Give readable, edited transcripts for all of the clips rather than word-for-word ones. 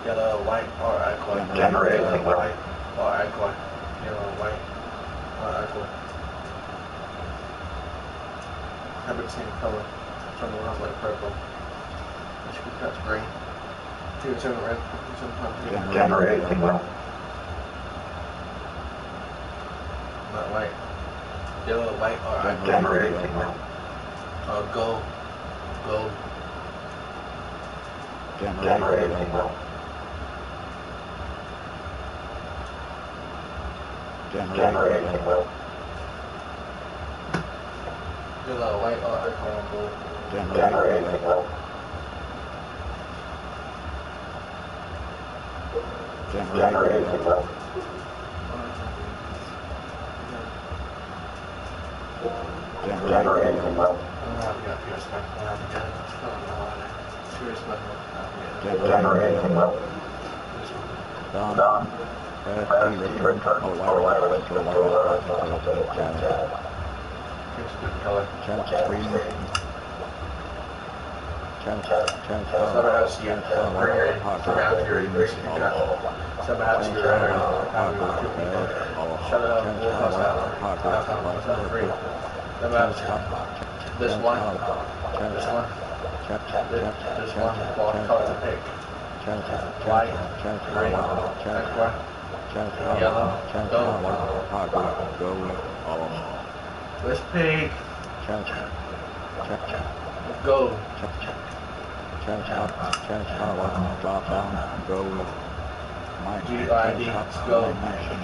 Yellow, white, or aqua. Generating. Yellow, white, or aqua. Yellow, white, or aqua. Have the same color. Some of them have like purple. Which could touch green. Two turn red. Sometimes Generating. Not white. Yellow, white, or aqua. Generating. Gold. Gold. Generating. Generating. Yellow, white, or aqua. Gold. Generating. Generating. Generating. Generating. Done. Press the return or wireless controller until channel. Channel screen. This one, color to pick. White, green, aqua, yellow, gold. Let's pick gold. Drop down, gold. GID, gold. My nation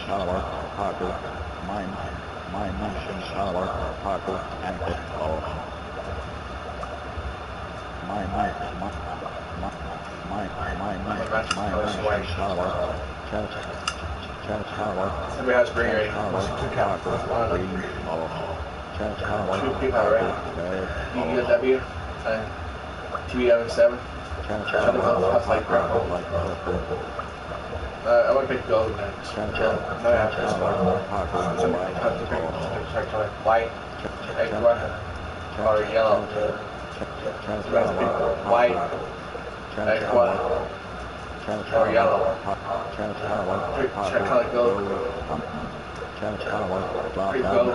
shower, Parker. My nation shower, Parker, active. My nation shower, Somebody has green ready. Two count. Two people are ready. UW and TB7. That's like purple. I want to pick gold next. No, I have this one. White, aqua, or yellow. White, aqua, or yellow. Check color gold. Pick gold.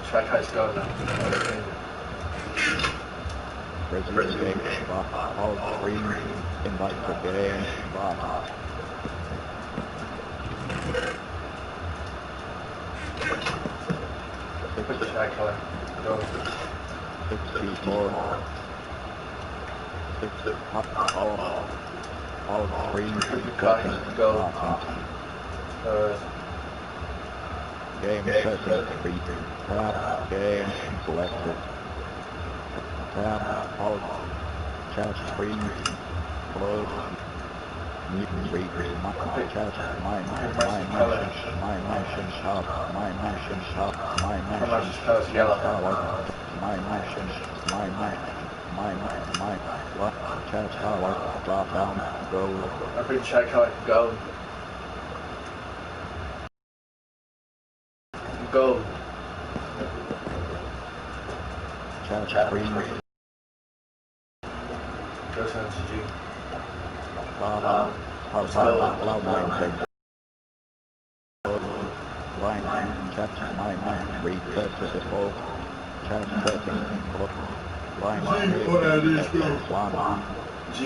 Try color gold now. President all three invite for game. Put the shy color. Go. 64. All three. Go. Game session 3. Tap. Game selected. Tap. All. Chat screen. Close. Mutant read. Chat. My nation shop. My nation shop. My nation shop. Yellow. My nation. My chat color. Drop down. Gold. I pick shy color gold. Gold. Chat screen. Goes down to G. Cloud 9 takes. Line. Chat. My read. Set to default. Chat setting. Line. G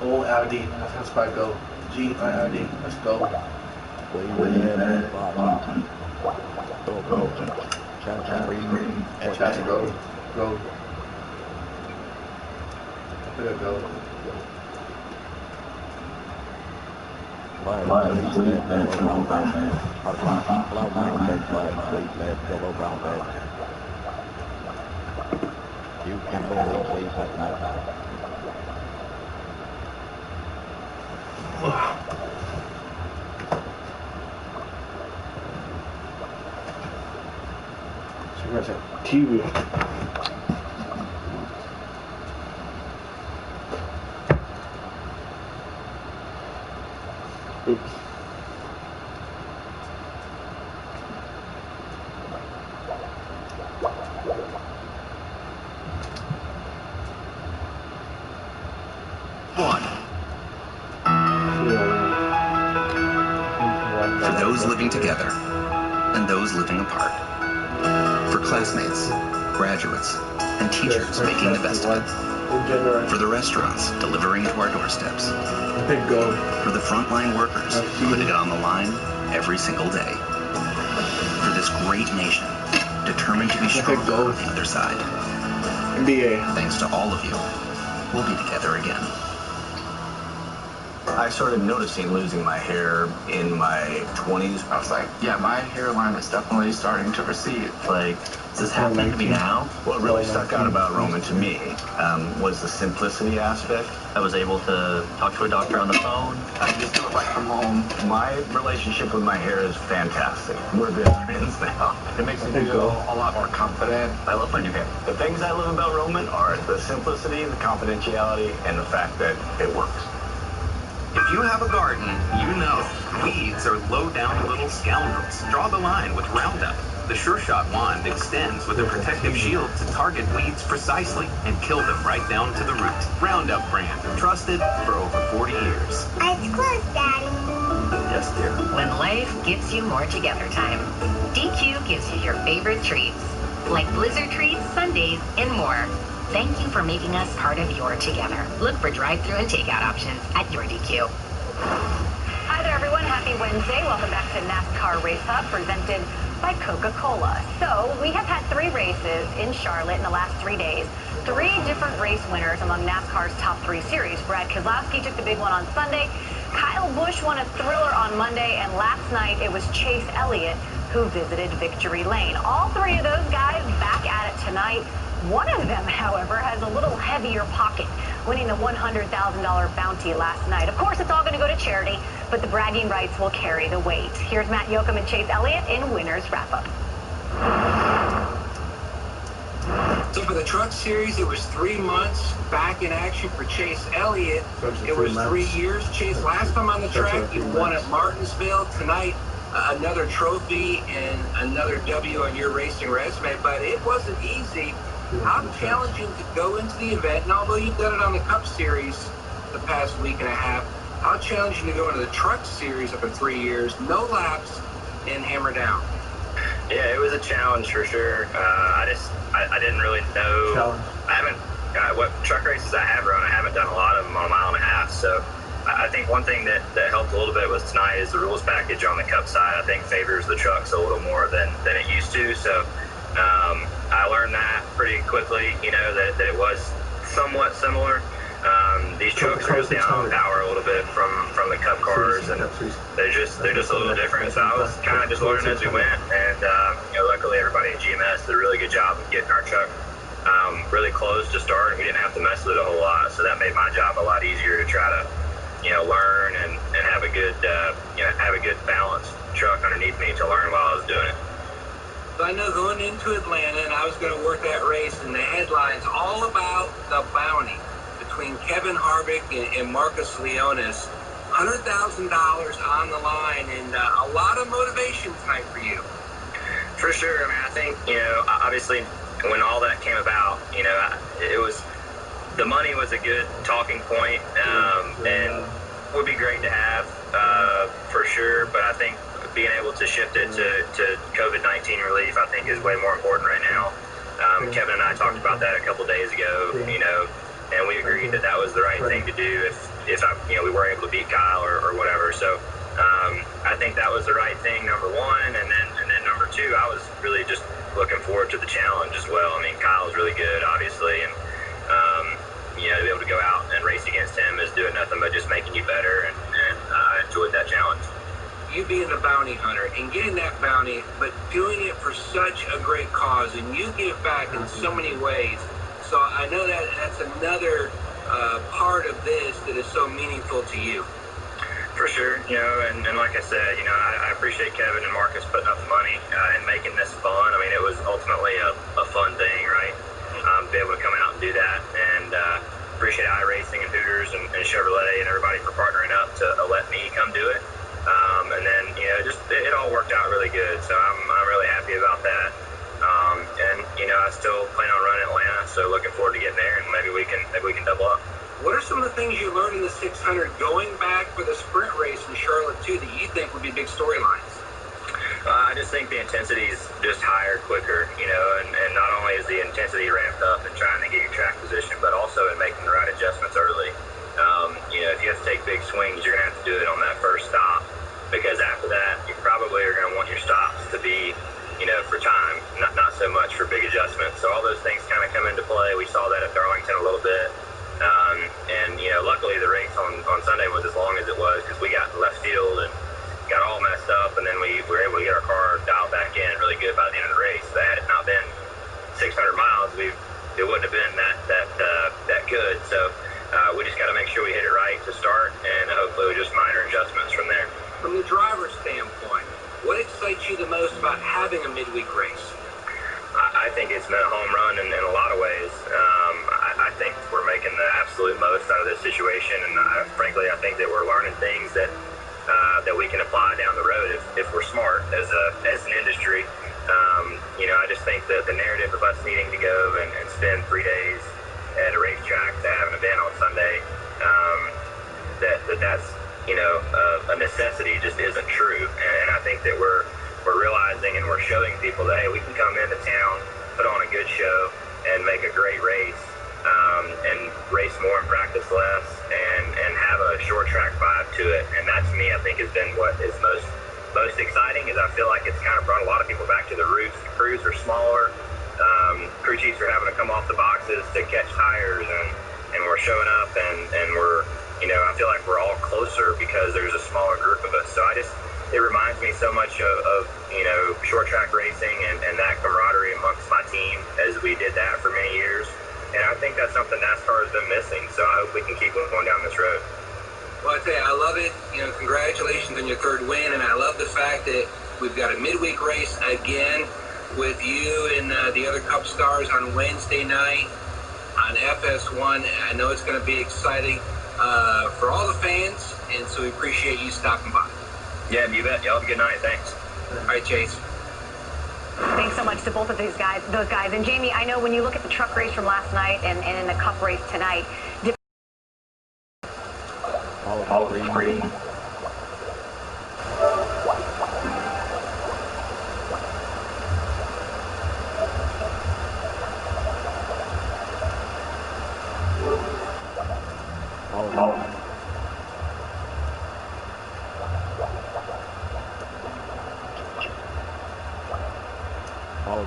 O L D. That's how spell go. G I L D. Let's go. Go. Chat go. Go. Put it go. Cloud 9 takes 5. Please let go brown bed. You can only please at night. So where's that TV? Oops. 1. For those living together and those living apart. For classmates, graduates, and teachers making the best of it. For the restaurants delivering to our doorsteps. For the frontline workers putting it on the line every single day. For this great nation determined to be stronger on the other side. Thanks to all of you, we'll be together again. I started noticing losing my hair in my 20s. I was like, yeah, my hairline is definitely starting to recede. Like, is this happening to me now? What really stuck out about Roman to me was the simplicity aspect. I was able to talk to a doctor on the phone. I can just do it right from home. My relationship with my hair is fantastic. We're good friends now. It makes me feel a lot more confident. I love my new hair. The things I love about Roman are the simplicity, the confidentiality, and the fact that it works. If you have a garden, you know weeds are low-down little scoundrels. Draw the line with Roundup. The Sure Shot wand extends with a protective shield to target weeds precisely and kill them right down to the root. Roundup brand, trusted for over 40 years. It's close, Daddy. Yes, dear. When life gives you more together time, DQ gives you your favorite treats, like blizzard treats, sundaes, and more. Thank you for making us part of your together. Look for drive-thru and takeout options at your DQ. Hi there, everyone. Happy Wednesday. Welcome back to NASCAR Race Hub, presented by Coca-Cola. So we have had 3 races in Charlotte in the last 3 days. 3 different race winners among NASCAR's top 3 series. Brad Keselowski took the big one on Sunday. Kyle Busch won a thriller on Monday. And last night, it was Chase Elliott who visited Victory Lane. All 3 of those guys back at it tonight. One of them, however, has a little heavier pocket, winning the $100,000 bounty last night. Of course, it's all going to go to charity, but the bragging rights will carry the weight. Here's Matt Yoakum and Chase Elliott in Winners Wrap-Up. So for the Truck Series, it was 3 months back in action for Chase Elliott. It was 3 years. Chase, last time on the track, you won at Martinsville. Tonight, another trophy and another W on your racing resume, but it wasn't easy. How challenging to go into the event, and although you've done it on the Cup Series the past week and a half, how challenging to go into the Truck Series after 3 years, no laps, and hammer down? Yeah, it was a challenge for sure. I didn't really know. I haven't, what truck races I have run, I haven't done a lot of them on a mile and a half, so I think one thing that helped a little bit with tonight is the rules package on the Cup side, I think favors the trucks a little more than it used to, so I learned that pretty quickly, you know, that it was somewhat similar. These trucks are just down on power a little bit from the Cup cars, and they're just a little different. So I was kind of just learning as we went, and you know, luckily everybody at GMS did a really good job of getting our truck really close to start, and we didn't have to mess with it a whole lot. So that made my job a lot easier to try to, you know, learn and have a good have a good balanced truck underneath me to learn while I was doing it. So I know going into Atlanta, and I was going to work that race, and the headlines all about the bounty between Kevin Harvick and Marcus Leonis. $100,000 on the line, and a lot of motivation tonight for you. For sure. I mean, I think, you know, obviously when all that came about, you know, it was, the money was a good talking point, and would be great to have for sure, but I think being able to shift it to COVID-19 relief, I think, is way more important right now. Kevin and I talked about that a couple days ago, you know, and we agreed that that was the right thing to do if we weren't able to beat Kyle or whatever. So I think that was the right thing, number one, and then number two, I was really just looking forward to the challenge as well. I mean, Kyle's really good, obviously, and you know, to be able to go out and race against him is doing nothing but just making you better, and I enjoyed that challenge. You being a bounty hunter and getting that bounty, but doing it for such a great cause, and you give back in so many ways. So I know that that's another part of this that is so meaningful to you. For sure, you know, and like I said, you know, I appreciate Kevin and Marcus putting up the money and making this fun. I mean, it was ultimately a fun thing, right? To be able to come out and do that, and appreciate iRacing and Hooters and Chevrolet and everybody for partnering up to let me come do it. And then, you know, just it all worked out really good, so I'm really happy about that. And, you know, I still plan on running in Atlanta. So looking forward to getting there, and maybe we can double up. What are some of the things you learned in the 600 going back for the sprint race in Charlotte too that you think would be big storylines? I just think the intensity is just higher, quicker, and not only is the intensity ramped up in trying to get your track position, but also in making the right adjustments early. If you have to take big swings, you're going to have to do it on that first stop, because after that, you probably are going to want your stops to be, for time, not so much for big adjustments. So all those things kind of come into play. We saw that at Darlington a little bit. Luckily the race on Sunday was as long as it was, because we got left field and got all messed up, and then we were able to get our car dialed back in really good by the end of the race. Had it not been 600 miles, it wouldn't have been that good. So we just got to make sure we hit it right to start, and hopefully just minor adjustments from there. From the driver's standpoint, what excites you the most about having a midweek race? I think it's been a home run in a lot of ways. I think we're making the absolute most out of this situation, and frankly, I think that we're learning things that we can apply down the road if we're smart as an industry. I just think that the narrative of us needing to go and spend 3 days at a racetrack to have an event on Sunday, that's a necessity just isn't true. And I think that we're realizing and we're showing people that, hey, we can come into town, put on a good show, and make a great race, and race more and practice less, and have a short track vibe to it. And that, to me, I think has been what is most exciting, is I feel like it's kind of brought a lot of people back to the roots. The crews are smaller. Crew chiefs are having to come off the boxes to catch tires, and we're showing up, and we're, I feel like we're all closer because there's a smaller group of us. So it reminds me so much of short track racing and that camaraderie amongst my team, as we did that for many years. And I think that's something NASCAR has been missing. So I hope we can keep going down this road. Well, I tell you, I love it. Congratulations on your third win, and I love the fact that we've got a midweek race again with you and the other Cup stars on Wednesday night on FS1. I know it's going to be exciting for all the fans, and so we appreciate you stopping by. Yeah, you bet. Y'all have a good night. Thanks. All right, Chase. Thanks so much to both of those guys. And Jamie, I know when you look at the truck race from last night and in the Cup race tonight, All green.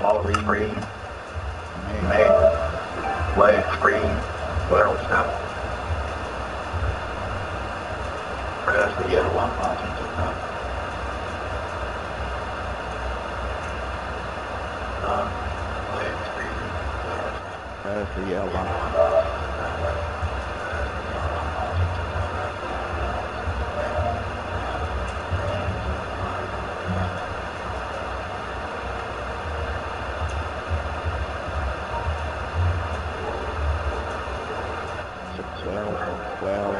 All green. Leg green. What else now? Press the yellow one. Press the yellow one. Well,